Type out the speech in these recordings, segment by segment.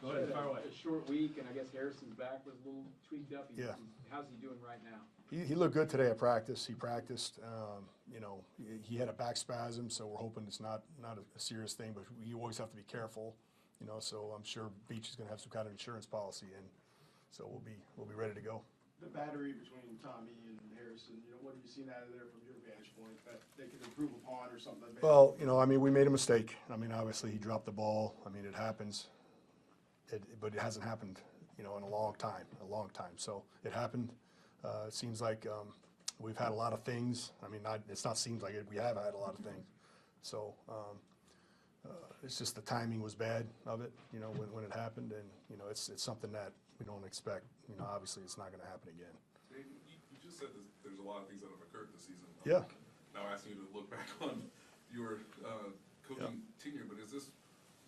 Go ahead, fire away. A short week, and I guess Harrison's back was a little tweaked up. Yeah. How's he doing right now? He looked good today at practice. He practiced. You know, he had a back spasm, so we're hoping it's not a serious thing. But you always have to be careful. You know, so I'm sure Beach is going to have some kind of insurance policy, and so we'll be ready to go. The battery between Tommy and Harrison, you know, what have you seen out of there from your vantage point that they can improve upon or something? Well, you know, I mean, we made a mistake. I mean, obviously he dropped the ball. I mean, it happens. But it hasn't happened, you know, in a long time. So it happened. It seems like we've had a lot of things. I mean, it's not seems like it. We have had a lot of things. So it's just the timing was bad of it, you know, when it happened, and you know, it's something that we don't expect. You know, obviously it's not going to happen again. You just said there's a lot of things that have occurred this season. Yeah. Now asking you to look back on your coaching tenure, but is this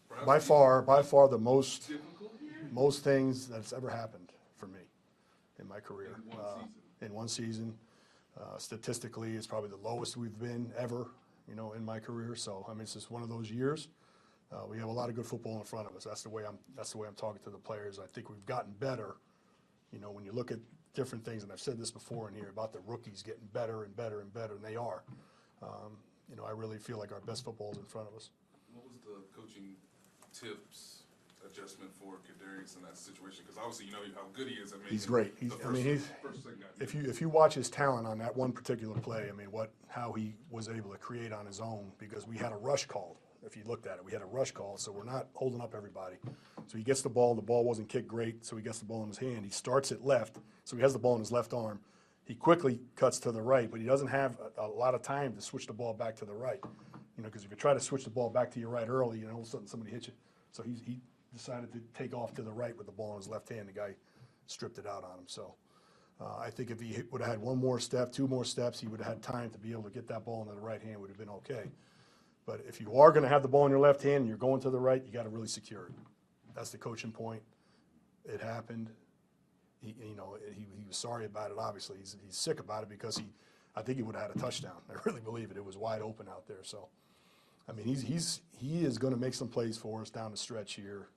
perhaps By far the most difficult things that's ever happened for me in my career. In one season. Statistically, it's probably the lowest we've been ever, you know, in my career. So I mean, it's just one of those years. We have a lot of good football in front of us. That's the way I'm talking to the players. I think we've gotten better. You know, when you look at different things, and I've said this before in here about the rookies getting better and better and better, and they are. You know, I really feel like our best football is in front of us. What was the coaching tips adjustment for Kadarius in that situation? Because obviously you know how good he is at making. He's great. If you watch his talent on that one particular play, I mean, how he was able to create on his own, because we had a rush called. If you looked at it, we had a rush call, so we're not holding up everybody. So he gets the ball wasn't kicked great, so he gets the ball in his hand. He starts it left, so he has the ball in his left arm. He quickly cuts to the right, but he doesn't have a lot of time to switch the ball back to the right. You know, because if you try to switch the ball back to your right early, you know, all of a sudden somebody hits you. So he decided to take off to the right with the ball in his left hand. The guy stripped it out on him. So I think if he would have had one more step, two more steps, he would have had time to be able to get that ball into the right hand. Would have been okay. But if you are going to have the ball in your left hand and you're going to the right, you got to really secure it. That's the coaching point. It happened. He was sorry about it. Obviously, he's sick about it because I think he would have had a touchdown. I really believe it. It was wide open out there. So, I mean, he is going to make some plays for us down the stretch here.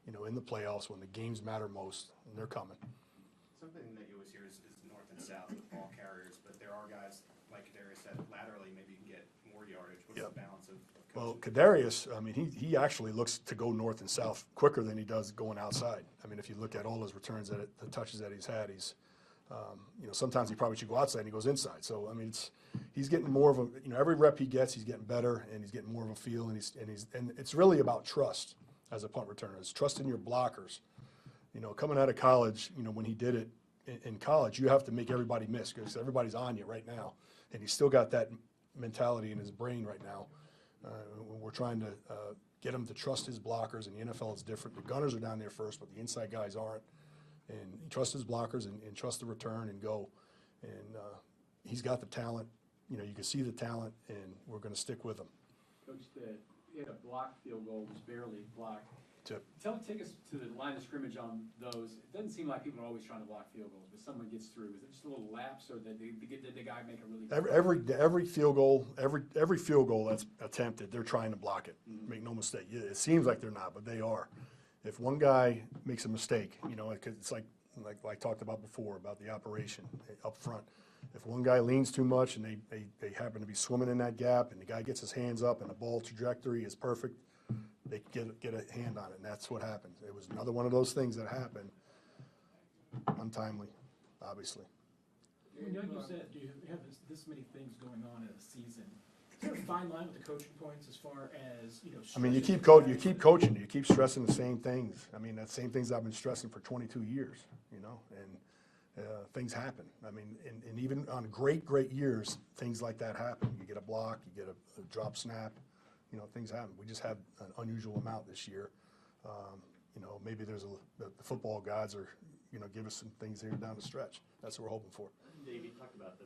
You know, in the playoffs when the games matter most, and they're coming. Something that you always hear is north and south with ball carriers, but there are guys like Kadarius that laterally maybe you can get more yardage. What's the balance of coaching? Well, Kadarius, I mean, he actually looks to go north and south quicker than he does going outside. I mean, if you look at all his returns, the touches that he's had, you know, sometimes he probably should go outside and he goes inside. So, I mean, he's getting more of a, you know, every rep he gets, he's getting better and he's getting more of a feel, and it's really about trust as a punt returner. It's trust in your blockers. You know, coming out of college, you know, when he did it in college, you have to make everybody miss because everybody's on you right now. And he's still got that mentality in his brain right now. We're trying to get him to trust his blockers, and the NFL is different. The gunners are down there first, but the inside guys aren't. And he trusts his blockers and trust the return and go. And he's got the talent. You know, you can see the talent, and we're going to stick with him. Coach, he had a blocked field goal, was barely blocked. Tip. Take us to the line of scrimmage on those. It doesn't seem like people are always trying to block field goals, but someone gets through. Is it just a little lapse, or did the guy make a really good every field goal, every field goal that's attempted, they're trying to block it. Mm-hmm. Make no mistake. It seems like they're not, but they are. If one guy makes a mistake, you know, it's like I talked about before about the operation up front. If one guy leans too much and they happen to be swimming in that gap, and the guy gets his hands up and the ball trajectory is perfect, they get a hand on it, and that's what happened. It was another one of those things that happened, untimely, obviously. Like you said, do you have this many things going on in a season? Is there a fine line with the coaching points as far as, you know? I mean, you keep coaching, you keep stressing the same things. I mean, the same things I've been stressing for 22 years, you know, and things happen. I mean, and even on great years, things like that happen. You get a block, you get a drop snap. You know, things happen. We just had an unusual amount this year. You know, maybe the football gods are, you know, give us some things here down the stretch. That's what we're hoping for. Dave, you talked about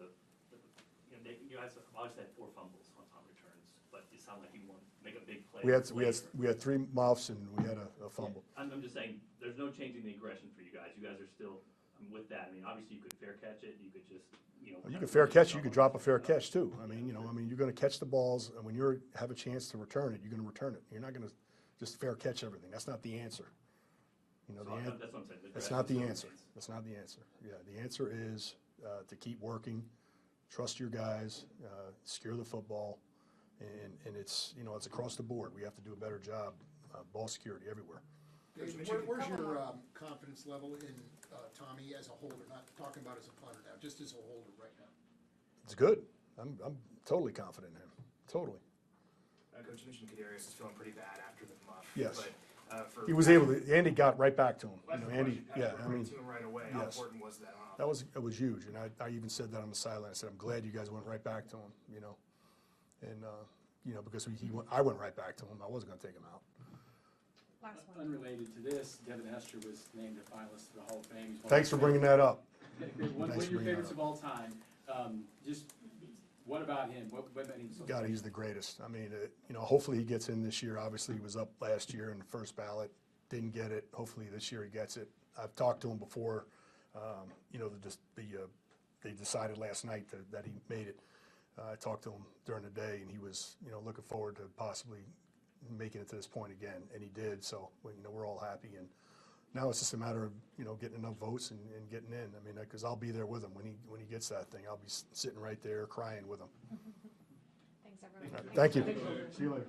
you guys obviously had 4 fumbles on punt returns, but it sounded like you wanted to make a big play. We had 3 muffs and we had a fumble. Yeah. I'm just saying, there's no changing the aggression for you guys. You guys are still with that. I mean, obviously you could fair catch it. You could just, you know. You could fair catch. You could drop a fair catch too. I mean, you know, you're going to catch the balls, and when you have a chance to return it, you're going to return it. You're not going to just fair catch everything. That's not the answer. You know, So that's what I'm saying. The that's draft not is the no answer. chance. That's not the answer. Yeah, the answer is to keep working, trust your guys, secure the football, and it's, you know, it's across the board. We have to do a better job, ball security everywhere. Dave, where's your confidence level in Tommy as a holder? Not talking about as a punter now, just as a holder right now. It's good. I'm totally confident in him. Totally. Coach, you mentioned Kadarius is feeling pretty bad after the muff. Yes. But, He was able to. Andy got right back to him. Well, You that's know, the Andy. question. Yeah, After I mean, to him right away. How yes. important was that on offense? it was huge, and I even said that on the sideline. I said, I'm glad you guys went right back to him. You know, and you know, because I went right back to him. I wasn't going to take him out. Last one. Unrelated to this, Devin was named a finalist for the Hall of Fame. He's one Thanks of for bringing that up. One Thanks of for your bringing that favorites up. of all time. Just what about him? What made him so God, he's the greatest. I mean, you know, hopefully he gets in this year. Obviously, he was up last year in the first ballot, didn't get it. Hopefully this year he gets it. I've talked to him before. You know, they decided last night that he made it. I talked to him during the day, and he was, you know, looking forward to possibly making it to this point again, and he did. So, you know, we're all happy, and now it's just a matter of, you know, getting enough votes and getting in. I mean, because I'll be there with him when he gets that thing. I'll be sitting right there crying with him. Thanks, everyone. Thank you. See you later.